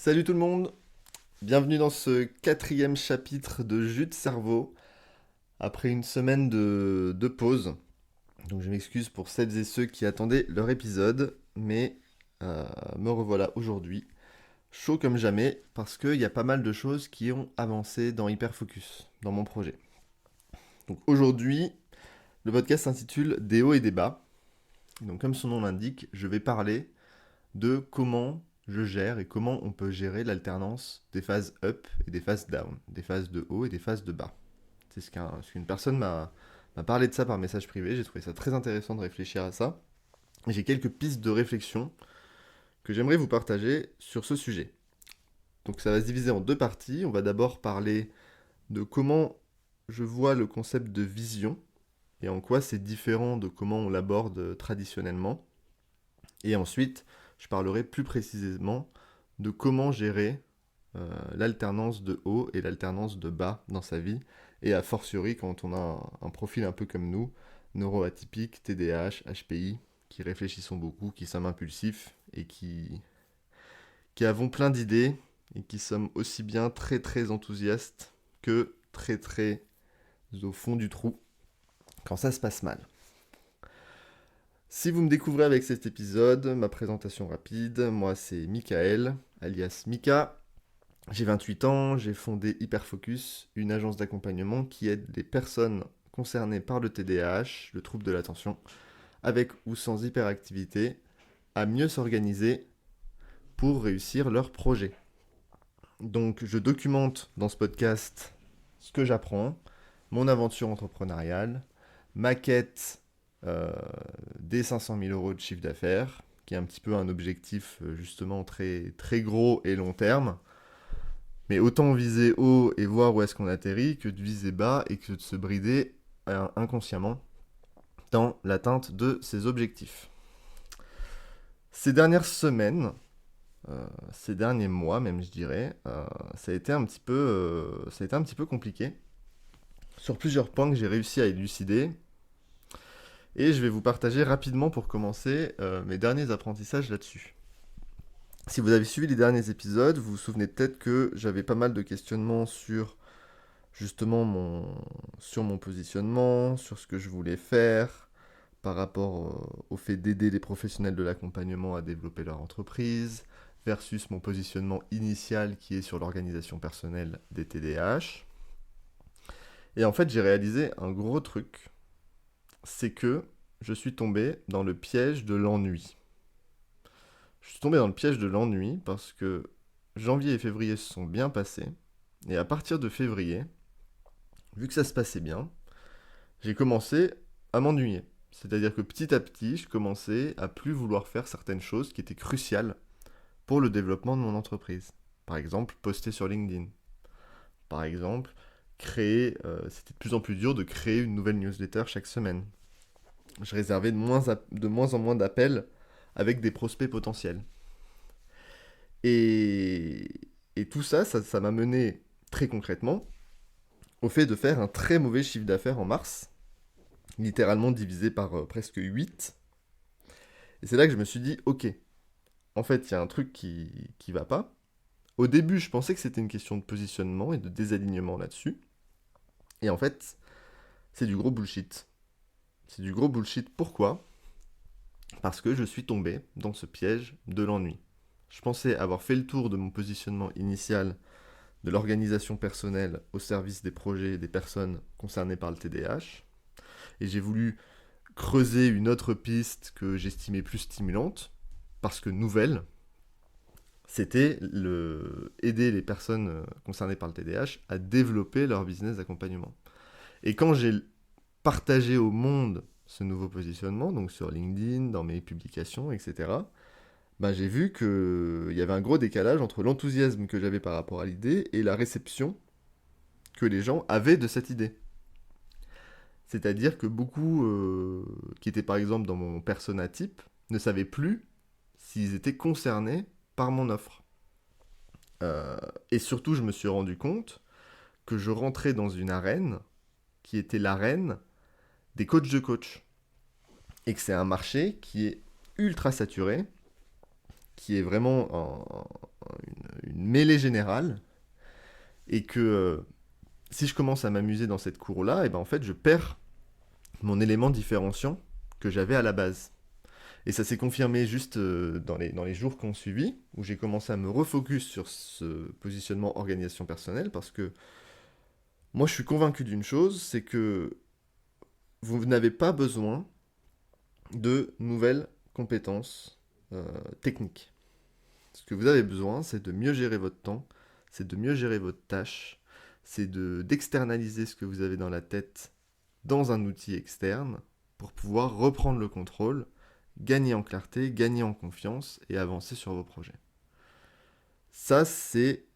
Salut tout le monde, bienvenue dans ce quatrième chapitre de Jus de cerveau, après une semaine de pause. Donc je m'excuse pour celles et ceux qui attendaient leur épisode, mais me revoilà aujourd'hui, chaud comme jamais, parce qu'il y a pas mal de choses qui ont avancé dans Hyperfocus, dans mon projet. Donc aujourd'hui, le podcast s'intitule Des hauts et des bas. Donc comme son nom l'indique, je vais parler de comment je gère et comment on peut gérer l'alternance des phases up et des phases down, des phases de haut et des phases de bas. C'est ce qu'une personne m'a parlé de ça par message privé, j'ai trouvé ça très intéressant de réfléchir à ça. Et j'ai quelques pistes de réflexion que j'aimerais vous partager sur ce sujet. Donc ça va se diviser en deux parties. On va d'abord parler de comment je vois le concept de vision et en quoi c'est différent de comment on l'aborde traditionnellement. Et ensuite, je parlerai plus précisément de comment gérer l'alternance de haut et l'alternance de bas dans sa vie, et a fortiori quand on a un profil un peu comme nous, neuroatypique, TDAH, HPI, qui réfléchissons beaucoup, qui sommes impulsifs et qui avons plein d'idées et qui sommes aussi bien très très enthousiastes que très très au fond du trou quand ça se passe mal. Si vous me découvrez avec cet épisode, ma présentation rapide, moi c'est Michael, alias Mika. J'ai 28 ans, j'ai fondé Hyperfocus, une agence d'accompagnement qui aide les personnes concernées par le TDAH, le trouble de l'attention, avec ou sans hyperactivité, à mieux s'organiser pour réussir leurs projets. Donc je documente dans ce podcast ce que j'apprends, mon aventure entrepreneuriale, ma quête euh, des 500 000 euros de chiffre d'affaires, qui est un petit peu un objectif justement très, très gros et long terme. Mais autant viser haut et voir où est-ce qu'on atterrit que de viser bas et que de se brider inconsciemment dans l'atteinte de ses objectifs. Ces dernières semaines, ces derniers mois même je dirais, ça a été un petit peu compliqué sur plusieurs points que j'ai réussi à élucider. Et je vais vous partager rapidement pour commencer mes derniers apprentissages là-dessus. Si vous avez suivi les derniers épisodes, vous vous souvenez peut-être que j'avais pas mal de questionnements sur justement sur mon positionnement, sur ce que je voulais faire par rapport au fait d'aider les professionnels de l'accompagnement à développer leur entreprise, versus mon positionnement initial qui est sur l'organisation personnelle des TDAH. Et en fait, j'ai réalisé un gros truc, c'est que je suis tombé dans le piège de l'ennui. Je suis tombé dans le piège de l'ennui parce que janvier et février se sont bien passés, et à partir de février, vu que ça se passait bien, j'ai commencé à m'ennuyer. C'est-à-dire que petit à petit, je commençais à plus vouloir faire certaines choses qui étaient cruciales pour le développement de mon entreprise. Par exemple, poster sur LinkedIn. Par exemple, c'était de plus en plus dur de créer une nouvelle newsletter chaque semaine. Je réservais de moins en moins d'appels avec des prospects potentiels. Et, et tout ça, ça m'a mené très concrètement au fait de faire un très mauvais chiffre d'affaires en mars, littéralement divisé par presque 8. Et c'est là que je me suis dit, ok, en fait, il y a un truc qui va pas. Au début, je pensais que c'était une question de positionnement et de désalignement là-dessus. Et en fait, c'est du gros bullshit. C'est du gros bullshit. Pourquoi? Parce que je suis tombé dans ce piège de l'ennui. Je pensais avoir fait le tour de mon positionnement initial de l'organisation personnelle au service des projets et des personnes concernées par le TDAH. Et j'ai voulu creuser une autre piste que j'estimais plus stimulante, parce que nouvelle, c'était aider les personnes concernées par le TDAH à développer leur business d'accompagnement. Et quand j'ai partagé au monde ce nouveau positionnement, donc sur LinkedIn, dans mes publications, etc., ben j'ai vu qu'il y avait un gros décalage entre l'enthousiasme que j'avais par rapport à l'idée et la réception que les gens avaient de cette idée. C'est-à-dire que beaucoup qui étaient par exemple dans mon persona type ne savaient plus s'ils étaient concernés par mon offre. Euh, et surtout, je me suis rendu compte que je rentrais dans une arène qui était l'arène des coachs de coach. Et que c'est un marché qui est ultra saturé, qui est vraiment mêlée générale, et que si je commence à m'amuser dans cette cour-là, et ben en fait je perds mon élément différenciant que j'avais à la base. Et ça s'est confirmé juste dans les jours qui ont suivi, où j'ai commencé à me refocus sur ce positionnement organisation personnelle, parce que moi je suis convaincu d'une chose, c'est que vous n'avez pas besoin de nouvelles compétences techniques. Ce que vous avez besoin, c'est de mieux gérer votre temps, c'est de mieux gérer votre tâche, c'est d'externaliser ce que vous avez dans la tête dans un outil externe pour pouvoir reprendre le contrôle, gagner en clarté, gagner en confiance et avancer sur vos projets. Ça, c'est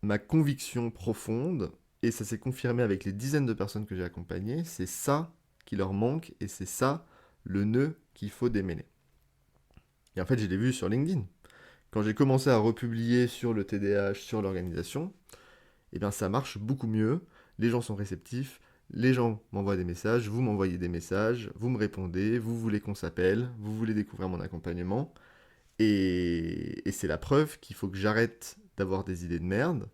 ma conviction profonde et ça s'est confirmé avec les dizaines de personnes que j'ai accompagnées. C'est ça qui leur manque et c'est ça le nœud qu'il faut démêler. Et en fait, je l'ai vu sur LinkedIn. Quand j'ai commencé à republier sur le TDAH, sur l'organisation, eh bien ça marche beaucoup mieux. Les gens sont réceptifs, les gens m'envoient des messages, vous m'envoyez des messages, vous me répondez, vous voulez qu'on s'appelle, vous voulez découvrir mon accompagnement. Et c'est la preuve qu'il faut que j'arrête d'avoir des idées de merde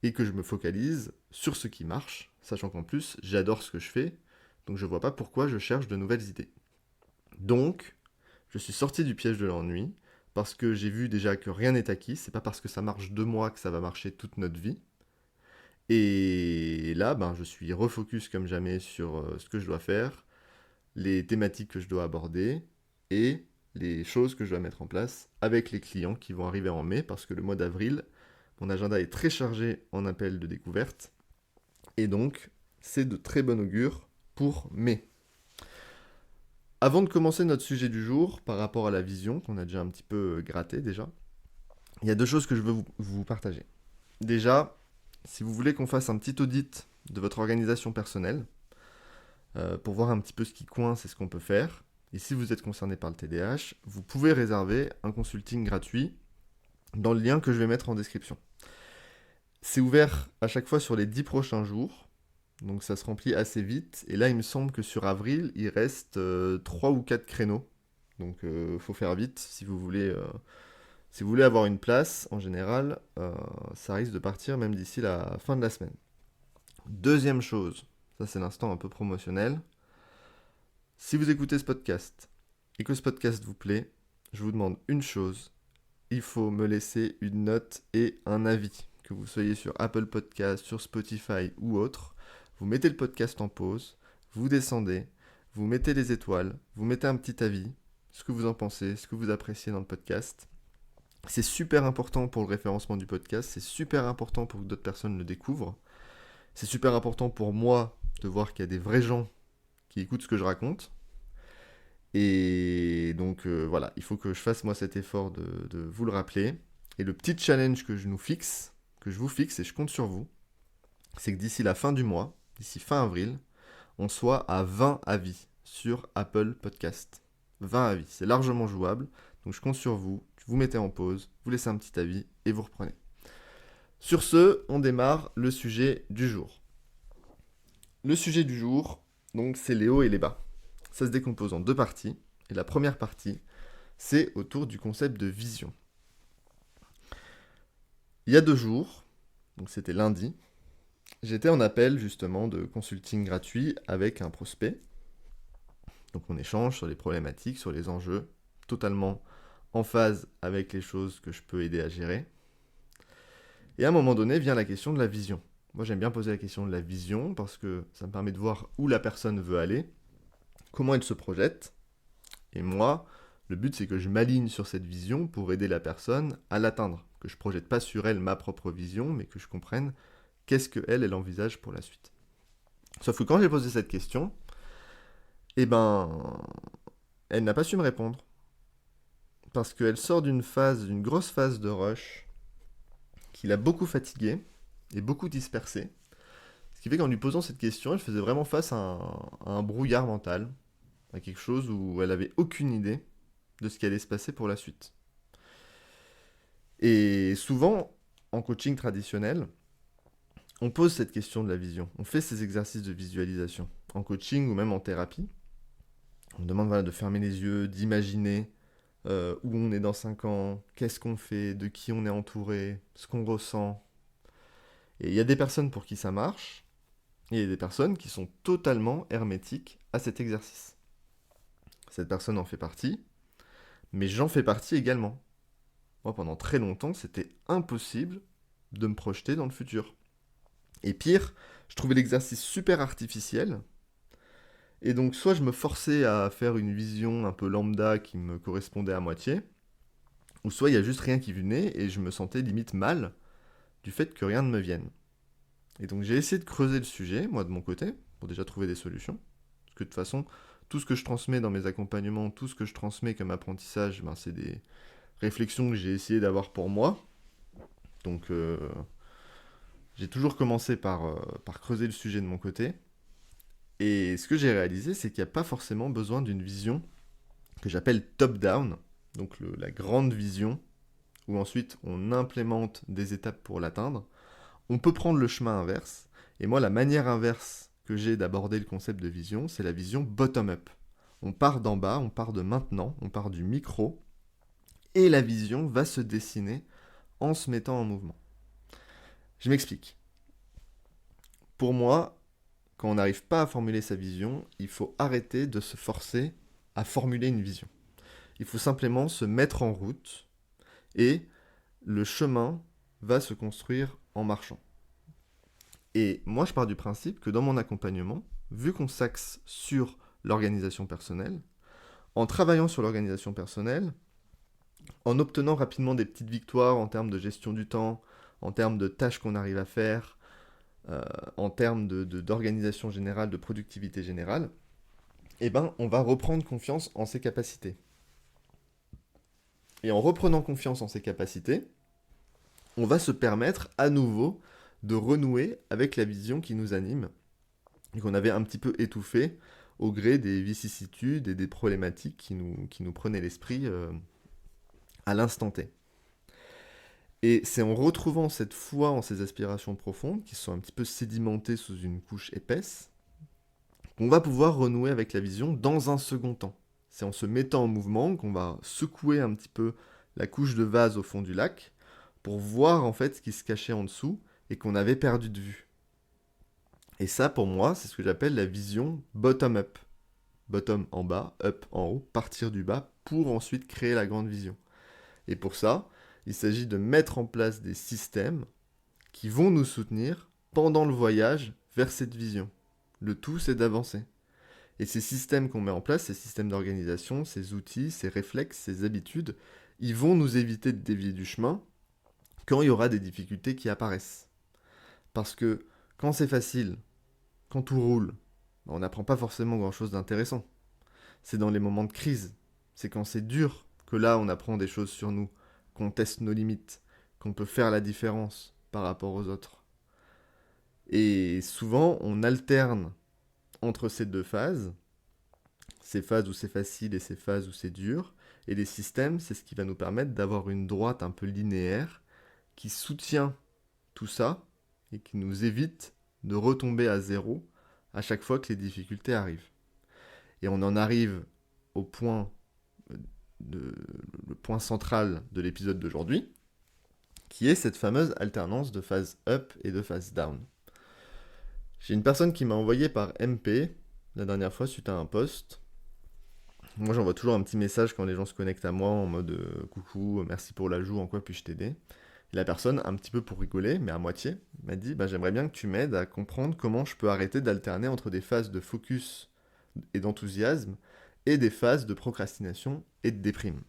et que je me focalise sur ce qui marche, sachant qu'en plus, j'adore ce que je fais, donc je vois pas pourquoi je cherche de nouvelles idées. Donc, je suis sorti du piège de l'ennui, parce que j'ai vu déjà que rien n'est acquis, c'est pas parce que ça marche 2 mois que ça va marcher toute notre vie. Et là, je suis refocus comme jamais sur ce que je dois faire, les thématiques que je dois aborder et les choses que je dois mettre en place avec les clients qui vont arriver en mai, parce que le mois d'avril, mon agenda est très chargé en appels de découverte. Et donc, c'est de très bon augure pour mai. Avant de commencer notre sujet du jour, par rapport à la vision, qu'on a déjà un petit peu gratté déjà, il y a 2 choses que je veux vous partager. Déjà, si vous voulez qu'on fasse un petit audit de votre organisation personnelle, pour voir un petit peu ce qui coince et ce qu'on peut faire, et si vous êtes concerné par le TDAH, vous pouvez réserver un consulting gratuit dans le lien que je vais mettre en description. C'est ouvert à chaque fois sur les 10 prochains jours, donc ça se remplit assez vite. Et là, il me semble que sur avril, il reste 3 ou 4 créneaux. Donc faut faire vite si vous voulez avoir une place. En général, ça risque de partir même d'ici la fin de la semaine. Deuxième chose, ça c'est l'instant un peu promotionnel. Si vous écoutez ce podcast et que ce podcast vous plaît, je vous demande une chose. Il faut me laisser une note et un avis. Que vous soyez sur Apple Podcast, sur Spotify ou autre. Vous mettez le podcast en pause, vous descendez, vous mettez les étoiles, vous mettez un petit avis, ce que vous en pensez, ce que vous appréciez dans le podcast. C'est super important pour le référencement du podcast, c'est super important pour que d'autres personnes le découvrent. C'est super important pour moi de voir qu'il y a des vrais gens qui écoutent ce que je raconte. Et donc voilà, il faut que je fasse moi cet effort de vous le rappeler. Et le petit challenge que je vous fixe, et je compte sur vous, c'est que d'ici la fin du mois, d'ici fin avril, on soit à 20 avis sur Apple Podcast. 20 avis, c'est largement jouable. Donc je compte sur vous, vous mettez en pause, vous laissez un petit avis et vous reprenez. Sur ce, on démarre le sujet du jour. Le sujet du jour, donc c'est les hauts et les bas. Ça se décompose en 2 parties. Et la première partie, c'est autour du concept de vision. Il y a 2 jours, donc c'était lundi, j'étais en appel justement de consulting gratuit avec un prospect. Donc on échange sur les problématiques, sur les enjeux, totalement en phase avec les choses que je peux aider à gérer. Et à un moment donné vient la question de la vision. Moi j'aime bien poser la question de la vision parce que ça me permet de voir où la personne veut aller, comment elle se projette. Et moi, le but c'est que je m'aligne sur cette vision pour aider la personne à l'atteindre. Que je ne projette pas sur elle ma propre vision, mais que je comprenne qu'est-ce qu'elle, elle envisage pour la suite. Sauf que quand j'ai posé cette question, elle n'a pas su me répondre. Parce qu'elle sort d'une grosse phase de rush, qui l'a beaucoup fatiguée et beaucoup dispersée. Ce qui fait qu'en lui posant cette question, elle faisait vraiment face à un brouillard mental, à quelque chose où elle n'avait aucune idée de ce qui allait se passer pour la suite. Et souvent, en coaching traditionnel, on pose cette question de la vision. On fait ces exercices de visualisation. En coaching ou même en thérapie, on demande de fermer les yeux, d'imaginer où on est dans 5 ans, qu'est-ce qu'on fait, de qui on est entouré, ce qu'on ressent. Et il y a des personnes pour qui ça marche, et il y a des personnes qui sont totalement hermétiques à cet exercice. Cette personne en fait partie, mais j'en fais partie également. Moi, pendant très longtemps, c'était impossible de me projeter dans le futur. Et pire, je trouvais l'exercice super artificiel. Et donc, soit je me forçais à faire une vision un peu lambda qui me correspondait à moitié, ou soit il y a juste rien qui venait et je me sentais limite mal du fait que rien ne me vienne. Et donc, j'ai essayé de creuser le sujet, moi de mon côté, pour déjà trouver des solutions. Parce que de toute façon, tout ce que je transmets dans mes accompagnements, tout ce que je transmets comme apprentissage, ben, c'est des réflexions que j'ai essayé d'avoir pour moi. Donc, j'ai toujours commencé par creuser le sujet de mon côté. Et ce que j'ai réalisé, c'est qu'il n'y a pas forcément besoin d'une vision que j'appelle top-down, donc la grande vision, où ensuite on implémente des étapes pour l'atteindre. On peut prendre le chemin inverse, et moi la manière inverse que j'ai d'aborder le concept de vision, c'est la vision bottom-up. On part d'en bas, on part de maintenant, on part du micro, et la vision va se dessiner en se mettant en mouvement. Je m'explique. Pour moi, quand on n'arrive pas à formuler sa vision, il faut arrêter de se forcer à formuler une vision. Il faut simplement se mettre en route et le chemin va se construire en marchant. Et moi, je pars du principe que dans mon accompagnement, vu qu'on s'axe sur l'organisation personnelle, en travaillant sur l'organisation personnelle, en obtenant rapidement des petites victoires en termes de gestion du temps, en termes de tâches qu'on arrive à faire, en termes d'organisation générale, de productivité générale, eh ben, on va reprendre confiance en ses capacités. Et en reprenant confiance en ses capacités, on va se permettre à nouveau de renouer avec la vision qui nous anime et qu'on avait un petit peu étouffée au gré des vicissitudes et des problématiques qui nous prenaient l'esprit à l'instant T. Et c'est en retrouvant cette foi en ces aspirations profondes, qui sont un petit peu sédimentées sous une couche épaisse, qu'on va pouvoir renouer avec la vision dans un second temps. C'est en se mettant en mouvement qu'on va secouer un petit peu la couche de vase au fond du lac pour voir en fait ce qui se cachait en dessous et qu'on avait perdu de vue. Et ça, pour moi, c'est ce que j'appelle la vision bottom-up. Bottom en bas, up en haut, partir du bas pour ensuite créer la grande vision. Et pour ça, il s'agit de mettre en place des systèmes qui vont nous soutenir pendant le voyage vers cette vision. Le tout, c'est d'avancer. Et ces systèmes qu'on met en place, ces systèmes d'organisation, ces outils, ces réflexes, ces habitudes, ils vont nous éviter de dévier du chemin quand il y aura des difficultés qui apparaissent. Parce que quand c'est facile, quand tout roule, on n'apprend pas forcément grand-chose d'intéressant. C'est dans les moments de crise, c'est quand c'est dur que là on apprend des choses sur nous, qu'on teste nos limites, qu'on peut faire la différence par rapport aux autres. Et souvent on alterne entre ces deux phases, ces phases où c'est facile et ces phases où c'est dur, et les systèmes, c'est ce qui va nous permettre d'avoir une droite un peu linéaire qui soutient tout ça et qui nous évite de retomber à zéro à chaque fois que les difficultés arrivent. Et on en arrive au point, le point central de l'épisode d'aujourd'hui, qui est cette fameuse alternance de phase up et de phase down. J'ai une personne qui m'a envoyé par MP la dernière fois suite à un post. Moi j'envoie toujours un petit message quand les gens se connectent à moi en mode coucou, merci pour l'ajout, en quoi puis-je t'aider. Et la personne, un petit peu pour rigoler, mais à moitié, m'a dit j'aimerais bien que tu m'aides à comprendre comment je peux arrêter d'alterner entre des phases de focus et d'enthousiasme et des phases de procrastination et de déprime.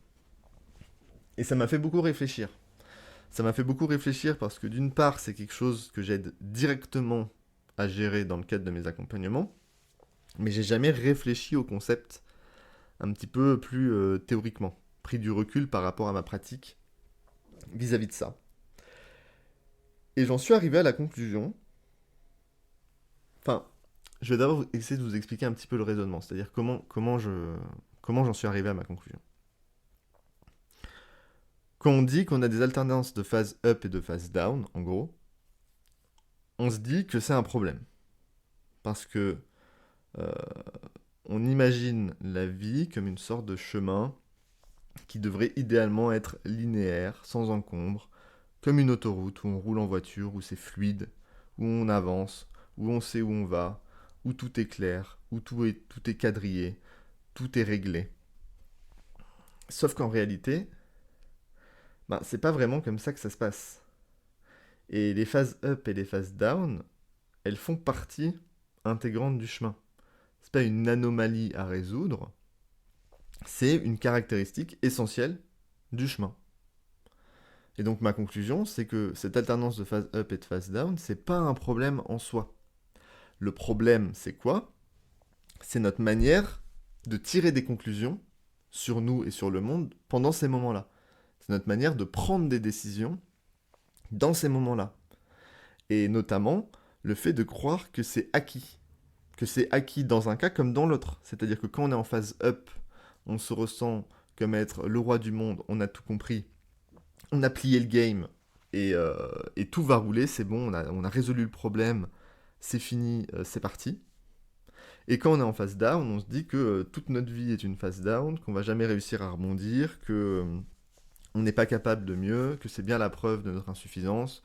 Et ça m'a fait beaucoup réfléchir. Ça m'a fait beaucoup réfléchir parce que d'une part, c'est quelque chose que j'aide directement à gérer dans le cadre de mes accompagnements, mais j'ai jamais réfléchi au concept un petit peu plus théoriquement, pris du recul par rapport à ma pratique vis-à-vis de ça. Et j'en suis arrivé à la conclusion, enfin, je vais d'abord essayer de vous expliquer un petit peu le raisonnement, c'est-à-dire comment j'en suis arrivé à ma conclusion. Quand on dit qu'on a des alternances de phase up et de phase down, en gros, on se dit que c'est un problème. Parce que on imagine la vie comme une sorte de chemin qui devrait idéalement être linéaire, sans encombre, comme une autoroute où on roule en voiture, où c'est fluide, où on avance, où on sait où on va, où tout est clair, où tout est quadrillé, tout est réglé. Sauf qu'en réalité, c'est pas vraiment comme ça que ça se passe. Et les phases up et les phases down, elles font partie intégrante du chemin. C'est pas une anomalie à résoudre, c'est une caractéristique essentielle du chemin. Et donc ma conclusion, c'est que cette alternance de phase up et de phase down, c'est pas un problème en soi. Le problème, c'est quoi? C'est notre manière de tirer des conclusions sur nous et sur le monde pendant ces moments-là. C'est notre manière de prendre des décisions dans ces moments-là. Et notamment, le fait de croire que c'est acquis. Que c'est acquis dans un cas comme dans l'autre. C'est-à-dire que quand on est en phase up, on se ressent comme être le roi du monde, on a tout compris, on a plié le game, et tout va rouler, c'est bon, on a résolu le problème, c'est fini, c'est parti. Et quand on est en phase down, on se dit que toute notre vie est une phase down, qu'on va jamais réussir à rebondir, que on n'est pas capable de mieux, que c'est bien la preuve de notre insuffisance,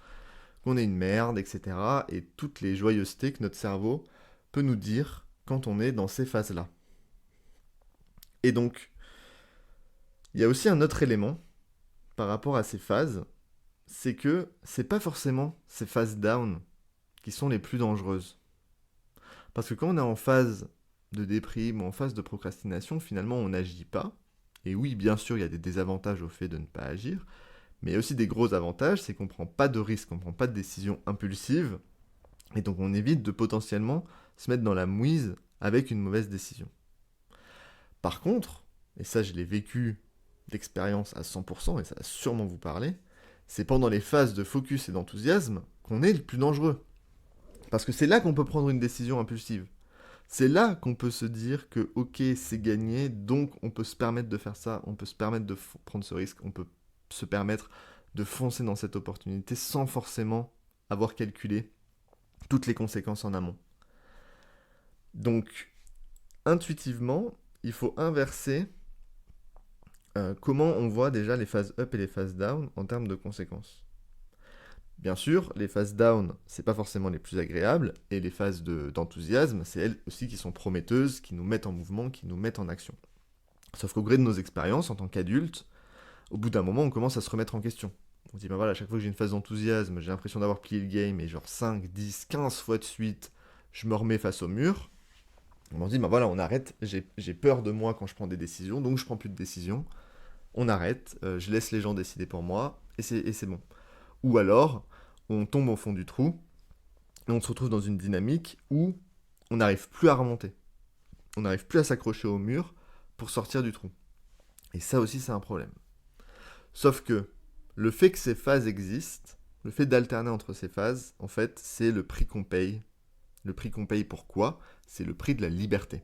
qu'on est une merde, etc. Et toutes les joyeusetés que notre cerveau peut nous dire quand on est dans ces phases-là. Et donc, il y a aussi un autre élément par rapport à ces phases, c'est que c'est pas forcément ces phases down qui sont les plus dangereuses. Parce que quand on est en phase de déprime ou en phase de procrastination, finalement on n'agit pas. Et oui, bien sûr, il y a des désavantages au fait de ne pas agir, mais il y a aussi des gros avantages, c'est qu'on ne prend pas de risques, on ne prend pas de décisions impulsives, et donc on évite de potentiellement se mettre dans la mouise avec une mauvaise décision. Par contre, et ça je l'ai vécu d'expérience à 100%, et ça va sûrement vous parler, c'est pendant les phases de focus et d'enthousiasme qu'on est le plus dangereux. Parce que c'est là qu'on peut prendre une décision impulsive. C'est là qu'on peut se dire que ok, c'est gagné, donc on peut se permettre de faire ça, on peut se permettre de prendre ce risque, on peut se permettre de foncer dans cette opportunité sans forcément avoir calculé toutes les conséquences en amont. Donc, intuitivement, il faut inverser comment on voit déjà les phases up et les phases down en termes de conséquences. Bien sûr, les phases down, c'est pas forcément les plus agréables, et les phases d'enthousiasme, c'est elles aussi qui sont prometteuses, qui nous mettent en mouvement, qui nous mettent en action. Sauf qu'au gré de nos expériences, en tant qu'adultes, au bout d'un moment, on commence à se remettre en question. On se dit, voilà, à chaque fois que j'ai une phase d'enthousiasme, j'ai l'impression d'avoir plié le game, et genre 5, 10, 15 fois de suite, je me remets face au mur. On se dit, voilà, on arrête, j'ai peur de moi quand je prends des décisions, donc je prends plus de décisions. On arrête, je laisse les gens décider pour moi, et c'est bon. Ou alors, on tombe au fond du trou, et on se retrouve dans une dynamique où on n'arrive plus à remonter. On n'arrive plus à s'accrocher au mur pour sortir du trou. Et ça aussi, c'est un problème. Sauf que le fait que ces phases existent, le fait d'alterner entre ces phases, en fait, c'est le prix qu'on paye. Le prix qu'on paye pourquoi? C'est le prix de la liberté.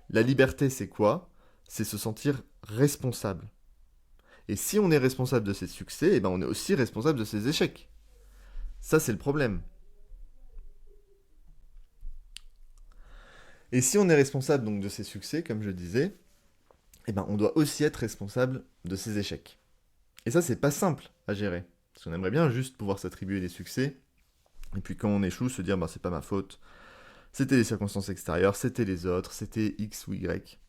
La liberté, c'est quoi? C'est se sentir responsable. Et si on est responsable de ses succès, on est aussi responsable de ses échecs. Ça, c'est le problème. Et si on est responsable donc de ses succès, comme je disais, on doit aussi être responsable de ses échecs. Et ça, c'est pas simple à gérer. Parce qu'on aimerait bien juste pouvoir s'attribuer des succès, et puis quand on échoue, se dire c'est pas ma faute, c'était les circonstances extérieures, c'était les autres, c'était X ou Y.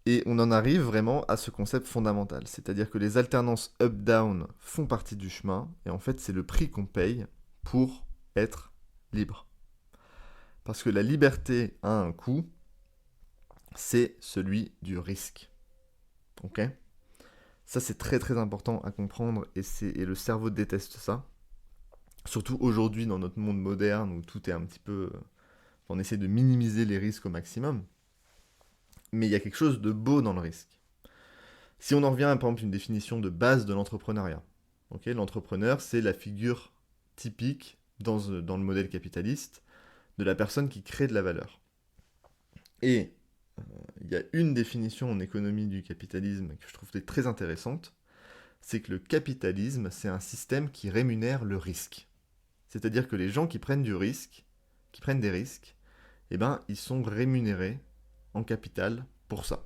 Et on en arrive vraiment à ce concept fondamental, c'est-à-dire que les alternances up-down font partie du chemin, et en fait c'est le prix qu'on paye pour être libre. Parce que la liberté a un coût, c'est celui du risque. Ok? Ça c'est très très important à comprendre, et le cerveau déteste ça. Surtout aujourd'hui dans notre monde moderne où tout est un petit peu... on essaie de minimiser les risques au maximum. Mais il y a quelque chose de beau dans le risque. Si on en revient à par exemple une définition de base de l'entrepreneuriat, l'entrepreneur c'est la figure typique dans le modèle capitaliste de la personne qui crée de la valeur. Et il y a une définition en économie du capitalisme que je trouve très intéressante, c'est que le capitalisme c'est un système qui rémunère le risque. C'est-à-dire que les gens qui prennent du risque, qui prennent des risques, ils sont rémunérés en capital pour ça.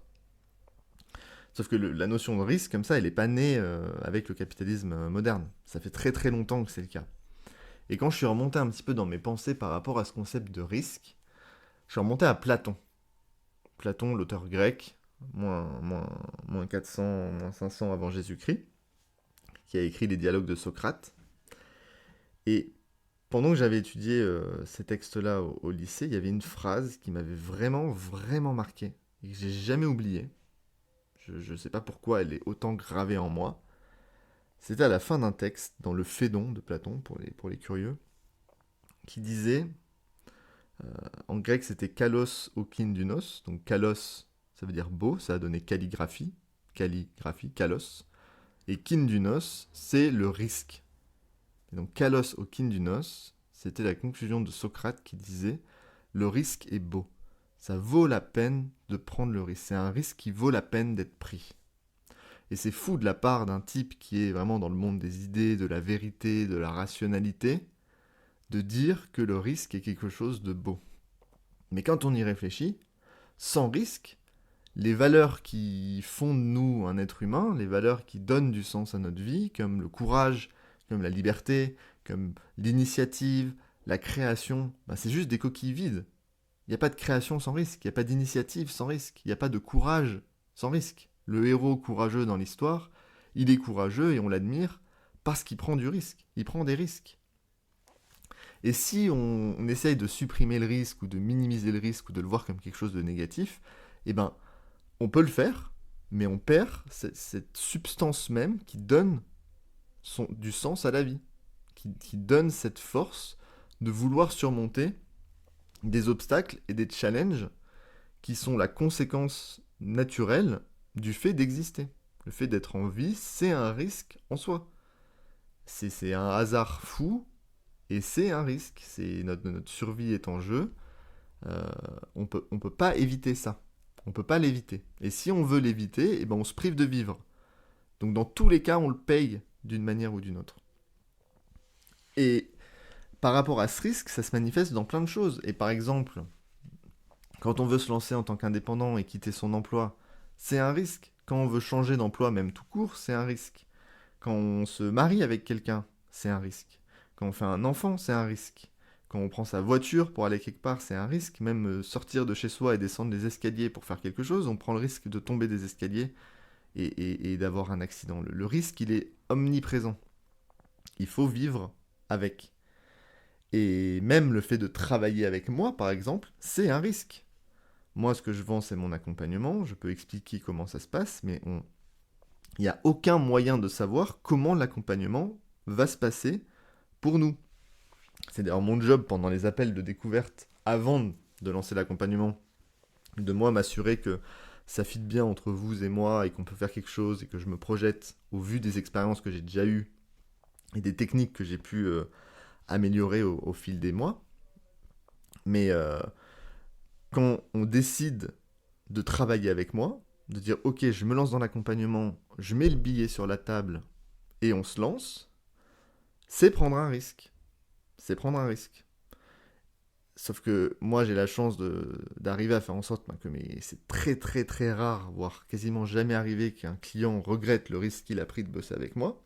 Sauf que la notion de risque, comme ça, elle n'est pas née avec le capitalisme moderne. Ça fait très très longtemps que c'est le cas. Et quand je suis remonté un petit peu dans mes pensées par rapport à ce concept de risque, je suis remonté à Platon. Platon, l'auteur grec, moins 400, moins 500 avant Jésus-Christ, qui a écrit les dialogues de Socrate. Et pendant que j'avais étudié ces textes-là au lycée, il y avait une phrase qui m'avait vraiment, vraiment marqué, et que j'ai jamais oubliée. Je ne sais pas pourquoi elle est autant gravée en moi. C'était à la fin d'un texte, dans le Phédon de Platon, pour les curieux, qui disait, en grec c'était kalos o kindunos, donc kalos ça veut dire beau, ça a donné calligraphie, kalos, et kindunos c'est le risque. Et donc kalos o kindunos, c'était la conclusion de Socrate qui disait, le risque est beau, ça vaut la peine de prendre le risque, c'est un risque qui vaut la peine d'être pris. Et c'est fou de la part d'un type qui est vraiment dans le monde des idées, de la vérité, de la rationalité, de dire que le risque est quelque chose de beau. Mais quand on y réfléchit, sans risque, les valeurs qui font de nous un être humain, les valeurs qui donnent du sens à notre vie, comme le courage, comme la liberté, comme l'initiative, la création, c'est juste des coquilles vides. Il n'y a pas de création sans risque, il n'y a pas d'initiative sans risque, il n'y a pas de courage sans risque. Le héros courageux dans l'histoire, il est courageux et on l'admire parce qu'il prend du risque, il prend des risques. Et si on essaye de supprimer le risque ou de minimiser le risque ou de le voir comme quelque chose de négatif, eh ben, on peut le faire, mais on perd cette substance même qui donne du sens à la vie, qui donne cette force de vouloir surmonter des obstacles et des challenges qui sont la conséquence naturelle du fait d'exister. Le fait d'être en vie, c'est un risque en soi. C'est un hasard fou, et c'est un risque. Notre survie est en jeu. On peut pas éviter ça. On peut pas l'éviter. Et si on veut l'éviter, eh ben on se prive de vivre. Donc dans tous les cas, on le paye d'une manière ou d'une autre. Et par rapport à ce risque, ça se manifeste dans plein de choses. Et par exemple, quand on veut se lancer en tant qu'indépendant et quitter son emploi, c'est un risque. Quand on veut changer d'emploi, même tout court, c'est un risque. Quand on se marie avec quelqu'un, c'est un risque. Quand on fait un enfant, c'est un risque. Quand on prend sa voiture pour aller quelque part, c'est un risque. Même sortir de chez soi et descendre les escaliers pour faire quelque chose, on prend le risque de tomber des escaliers et d'avoir un accident. Le risque, il est omniprésent. Il faut vivre avec. Et même le fait de travailler avec moi, par exemple, c'est un risque. Moi, ce que je vends, c'est mon accompagnement. Je peux expliquer comment ça se passe, mais il n'y a aucun moyen de savoir comment l'accompagnement va se passer pour nous. C'est d'ailleurs mon job pendant les appels de découverte, avant de lancer l'accompagnement, de moi m'assurer que ça fit bien entre vous et moi et qu'on peut faire quelque chose et que je me projette au vu des expériences que j'ai déjà eues et des techniques que j'ai pu améliorer au fil des mois. Mais quand on décide de travailler avec moi, de dire ok, je me lance dans l'accompagnement, je mets le billet sur la table et on se lance, c'est prendre un risque. C'est prendre un risque. Sauf que moi j'ai la chance d'arriver à faire en sorte que c'est très très très rare, voire quasiment jamais arrivé qu'un client regrette le risque qu'il a pris de bosser avec moi.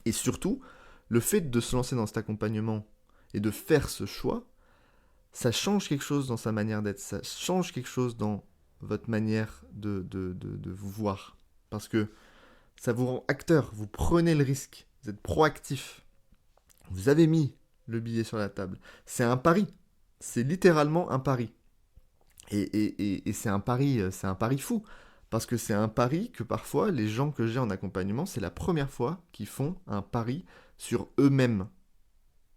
Et surtout, le fait de se lancer dans cet accompagnement et de faire ce choix, ça change quelque chose dans sa manière d'être, ça change quelque chose dans votre manière de vous voir. Parce que ça vous rend acteur, vous prenez le risque, vous êtes proactif. Vous avez mis le billet sur la table. C'est un pari. C'est littéralement un pari. Et c'est un pari fou. Parce que c'est un pari que parfois, les gens que j'ai en accompagnement, c'est la première fois qu'ils font un pari sur eux-mêmes.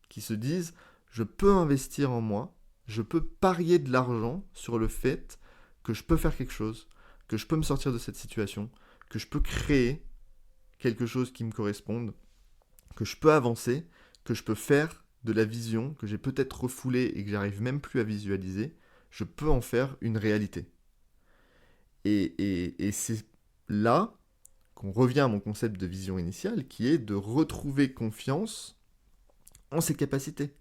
Qui se disent, je peux investir en moi, je peux parier de l'argent sur le fait que je peux faire quelque chose, que je peux me sortir de cette situation, que je peux créer quelque chose qui me corresponde, que je peux avancer, que je peux faire de la vision que j'ai peut-être refoulée et que j'arrive même plus à visualiser, je peux en faire une réalité. Et c'est là qu'on revient à mon concept de vision initiale, qui est de retrouver confiance en ses capacités.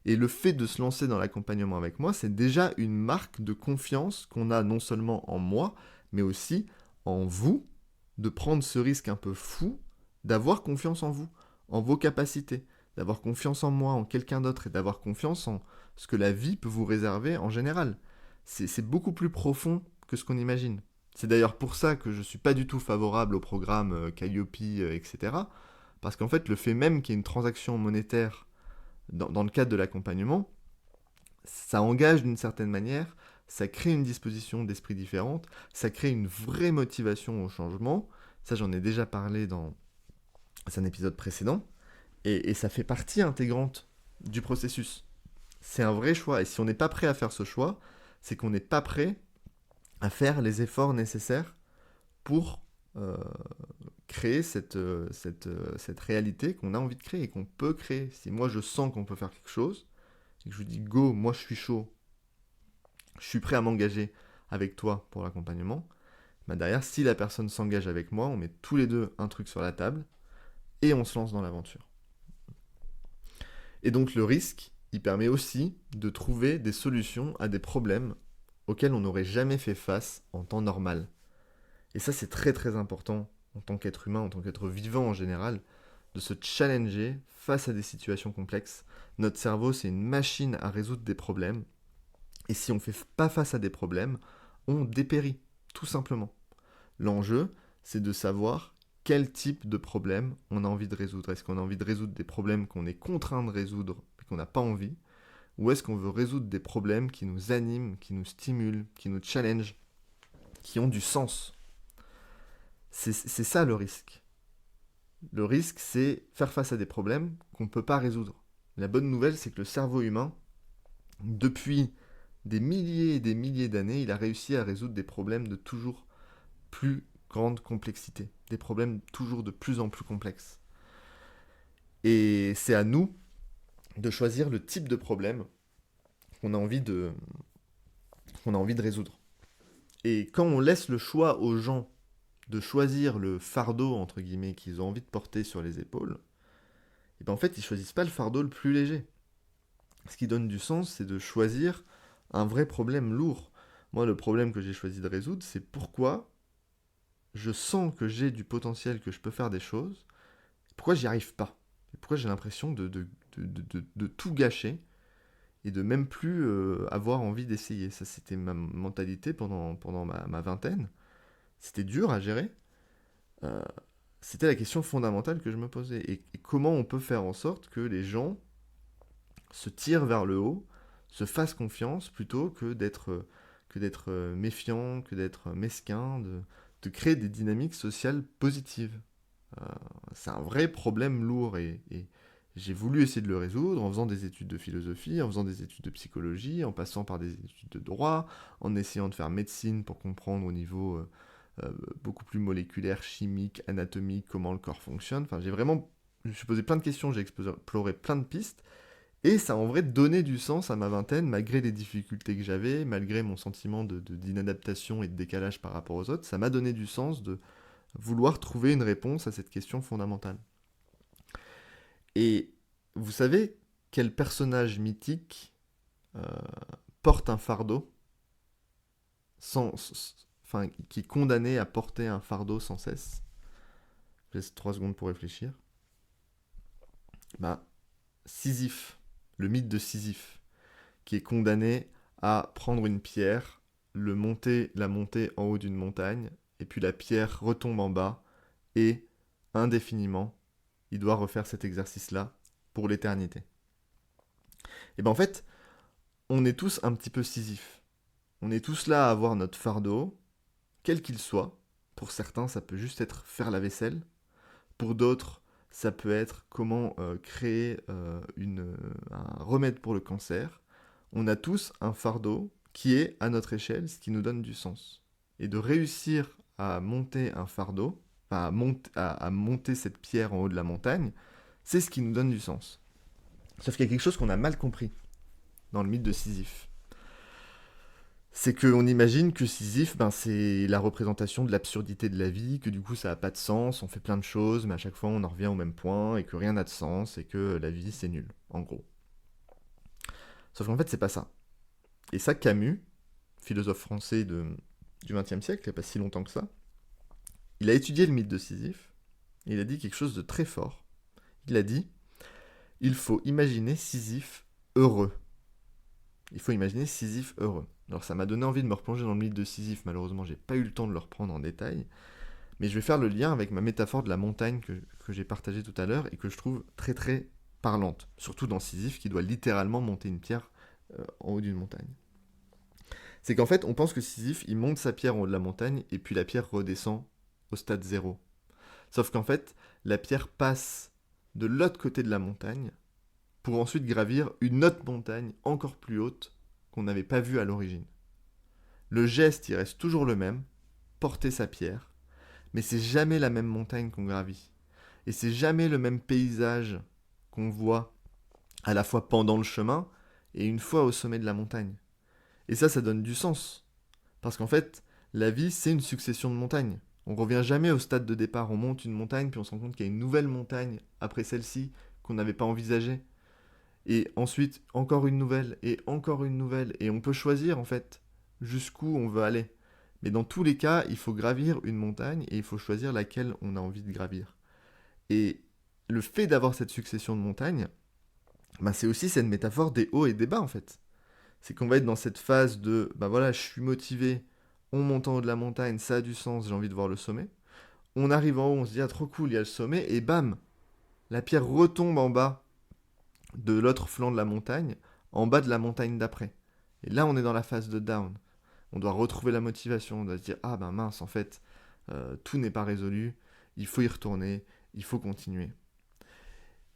Et le fait de se lancer dans l'accompagnement avec moi, c'est déjà une marque de confiance qu'on a non seulement en moi, mais aussi en vous de prendre ce risque un peu fou, d'avoir confiance en vous, en vos capacités, d'avoir confiance en moi, en quelqu'un d'autre, et d'avoir confiance en ce que la vie peut vous réserver en général. C'est beaucoup plus profond que ce qu'on imagine. C'est d'ailleurs pour ça que je ne suis pas du tout favorable au programme Calliope, etc. Parce qu'en fait, le fait même qu'il y ait une transaction monétaire dans le cadre de l'accompagnement, ça engage d'une certaine manière, ça crée une disposition d'esprit différente, ça crée une vraie motivation au changement. Ça, j'en ai déjà parlé dans un épisode précédent. Et ça fait partie intégrante du processus. C'est un vrai choix. Et si on n'est pas prêt à faire ce choix, c'est qu'on n'est pas prêt à faire les efforts nécessaires pour créer cette réalité qu'on a envie de créer et qu'on peut créer. Si moi je sens qu'on peut faire quelque chose, et que je vous dis go, moi je suis chaud, je suis prêt à m'engager avec toi pour l'accompagnement, bah derrière, si la personne s'engage avec moi, on met tous les deux un truc sur la table et on se lance dans l'aventure. Et donc le risque, il permet aussi de trouver des solutions à des problèmes auxquels on n'aurait jamais fait face en temps normal. Et ça, c'est très très important en tant qu'être humain, en tant qu'être vivant en général, de se challenger face à des situations complexes. Notre cerveau, c'est une machine à résoudre des problèmes. Et si on ne fait pas face à des problèmes, on dépérit, tout simplement. L'enjeu, c'est de savoir quel type de problème on a envie de résoudre. Est-ce qu'on a envie de résoudre des problèmes qu'on est contraint de résoudre et qu'on n'a pas envie? Ou est-ce qu'on veut résoudre des problèmes qui nous animent, qui nous stimulent, qui nous challengent, qui ont du sens? C'est ça le risque. Le risque, c'est faire face à des problèmes qu'on ne peut pas résoudre. La bonne nouvelle, c'est que le cerveau humain, depuis des milliers et des milliers d'années, il a réussi à résoudre des problèmes de toujours plus grande complexité, des problèmes toujours de plus en plus complexes. Et c'est à nous de choisir le type de problème qu'on a envie de, qu'on a envie de résoudre. Et quand on laisse le choix aux gens de choisir le fardeau, entre guillemets, qu'ils ont envie de porter sur les épaules, et ben en fait, ils choisissent pas le fardeau le plus léger. Ce qui donne du sens, c'est de choisir un vrai problème lourd. Moi, le problème que j'ai choisi de résoudre, c'est pourquoi je sens que j'ai du potentiel, que je peux faire des choses, pourquoi j'y arrive pas. Et pourquoi j'ai l'impression de tout gâcher et de même plus avoir envie d'essayer. Ça, c'était ma mentalité pendant ma vingtaine. C'était dur à gérer. Euh, C'était la question fondamentale que je me posais. Et comment on peut faire en sorte que les gens se tirent vers le haut, se fassent confiance plutôt que d'être méfiant, que d'être mesquin, de créer des dynamiques sociales positives. Euh, c'est un vrai problème lourd et j'ai voulu essayer de le résoudre en faisant des études de philosophie, en faisant des études de psychologie, en passant par des études de droit, en essayant de faire médecine pour comprendre au niveau beaucoup plus moléculaire, chimique, anatomique, comment le corps fonctionne. Enfin, je me suis posé plein de questions, j'ai exploré plein de pistes, et ça a en vrai donné du sens à ma vingtaine, malgré les difficultés que j'avais, malgré mon sentiment d'inadaptation et de décalage par rapport aux autres, ça m'a donné du sens de vouloir trouver une réponse à cette question fondamentale. Et vous savez quel personnage mythique euh, porte un fardeau enfin, qui est condamné à porter un fardeau sans cesse? Je laisse 3 secondes pour réfléchir. Bah, Sisyphe, le mythe de Sisyphe, qui est condamné à prendre une pierre, la monter en haut d'une montagne, et puis la pierre retombe en bas, et indéfiniment, il doit refaire cet exercice-là pour l'éternité. Et ben en fait, on est tous un petit peu Sisyphe. On est tous là à avoir notre fardeau, quel qu'il soit. Pour certains, ça peut juste être faire la vaisselle. Pour d'autres, ça peut être comment créer un remède pour le cancer. On a tous un fardeau qui est, à notre échelle, ce qui nous donne du sens. Et de réussir à monter un fardeau, enfin à monter cette pierre en haut de la montagne, c'est ce qui nous donne du sens. Sauf qu'il y a quelque chose qu'on a mal compris dans le mythe de Sisyphe. C'est qu'on imagine que Sisyphe, ben, c'est la représentation de l'absurdité de la vie, que du coup ça n'a pas de sens, on fait plein de choses, mais à chaque fois on en revient au même point, et que rien n'a de sens, et que la vie c'est nul, en gros. Sauf qu'en fait c'est pas ça. Et ça, Camus, philosophe français du XXe siècle, il n'y a pas si longtemps que ça, il a étudié le mythe de Sisyphe, et il a dit quelque chose de très fort. Il a dit, il faut imaginer Sisyphe heureux. Il faut imaginer Sisyphe heureux. Alors ça m'a donné envie de me replonger dans le mythe de Sisyphe, malheureusement j'ai pas eu le temps de le reprendre en détail, mais je vais faire le lien avec ma métaphore de la montagne que j'ai partagée tout à l'heure et que je trouve très très parlante, surtout dans Sisyphe qui doit littéralement monter une pierre en haut d'une montagne. C'est qu'en fait on pense que Sisyphe il monte sa pierre en haut de la montagne et puis la pierre redescend au stade zéro. Sauf qu'en fait la pierre passe de l'autre côté de la montagne pour ensuite gravir une autre montagne encore plus haute qu'on n'avait pas vue à l'origine. Le geste, il reste toujours le même, porter sa pierre, mais c'est jamais la même montagne qu'on gravit. Et c'est jamais le même paysage qu'on voit à la fois pendant le chemin et une fois au sommet de la montagne. Et ça donne du sens. Parce qu'en fait, la vie, c'est une succession de montagnes. On revient jamais au stade de départ. On monte une montagne, puis on se rend compte qu'il y a une nouvelle montagne après celle-ci qu'on n'avait pas envisagée. Et ensuite, encore une nouvelle, et encore une nouvelle. Et on peut choisir, en fait, jusqu'où on veut aller. Mais dans tous les cas, il faut gravir une montagne et il faut choisir laquelle on a envie de gravir. Et le fait d'avoir cette succession de montagnes, ben c'est aussi cette métaphore des hauts et des bas, en fait. C'est qu'on va être dans cette phase de, ben voilà, je suis motivé, on monte en haut de la montagne, ça a du sens, j'ai envie de voir le sommet. On arrive en haut, on se dit, ah trop cool, il y a le sommet, et bam, la pierre retombe en bas de l'autre flanc de la montagne, en bas de la montagne d'après. Et là, on est dans la phase de down. On doit retrouver la motivation, on doit se dire, ah ben mince, en fait, tout n'est pas résolu, il faut y retourner, il faut continuer.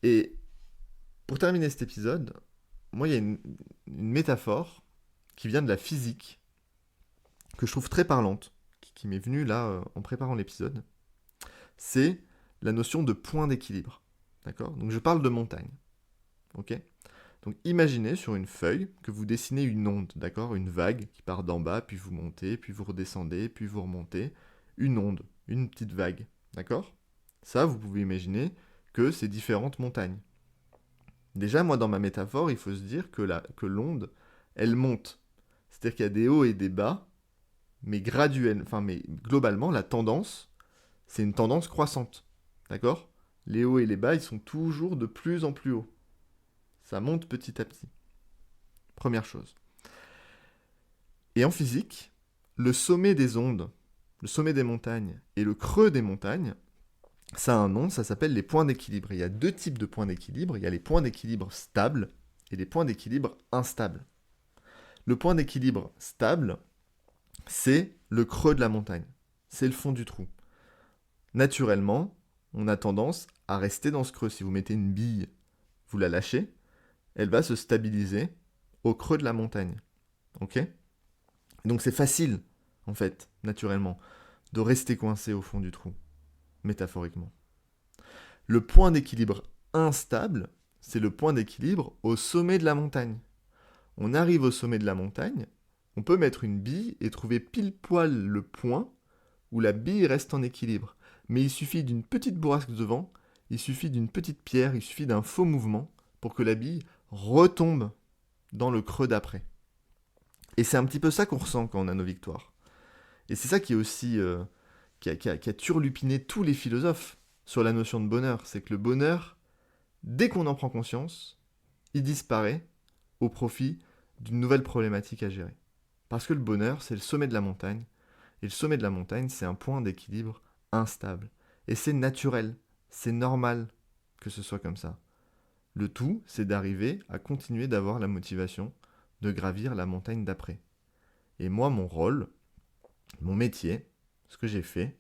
Et pour terminer cet épisode, moi, il y a une métaphore qui vient de la physique, que je trouve très parlante, qui m'est venue là en préparant l'épisode. C'est la notion de point d'équilibre. D'accord ? Donc je parle de montagne. Ok ? Donc imaginez sur une feuille que vous dessinez une onde, d'accord ? Une vague qui part d'en bas, puis vous montez, puis vous redescendez, puis vous remontez. Une onde, une petite vague, d'accord ? Ça, vous pouvez imaginer que c'est différentes montagnes. Déjà, moi, dans ma métaphore, il faut se dire que l'onde, elle monte. C'est-à-dire qu'il y a des hauts et des bas, mais mais globalement, la tendance, c'est une tendance croissante, d'accord ? Les hauts et les bas, ils sont toujours de plus en plus hauts. Ça monte petit à petit. Première chose. Et en physique, le sommet des ondes, le sommet des montagnes et le creux des montagnes, ça a un nom, ça s'appelle les points d'équilibre. Il y a deux types de points d'équilibre. Il y a les points d'équilibre stables et les points d'équilibre instables. Le point d'équilibre stable, c'est le creux de la montagne. C'est le fond du trou. Naturellement, on a tendance à rester dans ce creux. Si vous mettez une bille, vous la lâchez, elle va se stabiliser au creux de la montagne. Ok ? Donc c'est facile, en fait, naturellement, de rester coincé au fond du trou, métaphoriquement. Le point d'équilibre instable, c'est le point d'équilibre au sommet de la montagne. On arrive au sommet de la montagne, on peut mettre une bille et trouver pile poil le point où la bille reste en équilibre. Mais il suffit d'une petite bourrasque de vent, il suffit d'une petite pierre, il suffit d'un faux mouvement pour que la bille retombe dans le creux d'après. Et c'est un petit peu ça qu'on ressent quand on a nos victoires. Et c'est ça qui est aussi qui a turlupiné tous les philosophes sur la notion de bonheur. C'est que le bonheur, dès qu'on en prend conscience, il disparaît au profit d'une nouvelle problématique à gérer. Parce que le bonheur, c'est le sommet de la montagne. Et le sommet de la montagne, c'est un point d'équilibre instable. Et c'est naturel, c'est normal que ce soit comme ça. Le tout, c'est d'arriver à continuer d'avoir la motivation de gravir la montagne d'après. Et moi, mon rôle, mon métier, ce que j'ai fait,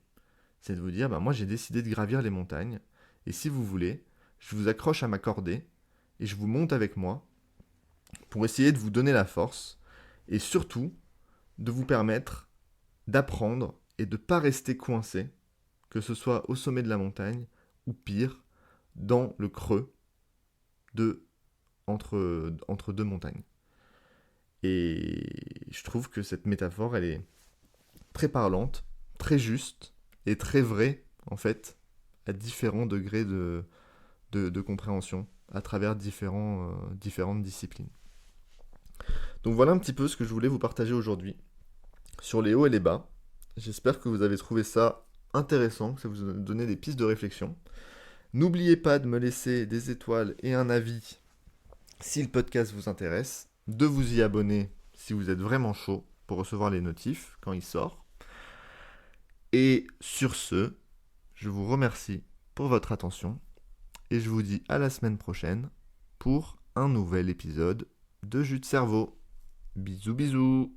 c'est de vous dire, moi j'ai décidé de gravir les montagnes, et si vous voulez, je vous accroche à ma cordée, et je vous monte avec moi, pour essayer de vous donner la force, et surtout, de vous permettre d'apprendre et de ne pas rester coincé, que ce soit au sommet de la montagne, ou pire, dans le creux entre deux montagnes. Et je trouve que cette métaphore, elle est très parlante, très juste et très vraie, en fait, à différents degrés de compréhension, à travers différentes disciplines. Donc voilà un petit peu ce que je voulais vous partager aujourd'hui sur les hauts et les bas. J'espère que vous avez trouvé ça intéressant, que ça vous a donné des pistes de réflexion. N'oubliez pas de me laisser des étoiles et un avis si le podcast vous intéresse, de vous y abonner si vous êtes vraiment chaud pour recevoir les notifs quand il sort. Et sur ce, je vous remercie pour votre attention et je vous dis à la semaine prochaine pour un nouvel épisode de Jus de cerveau. Bisous bisous.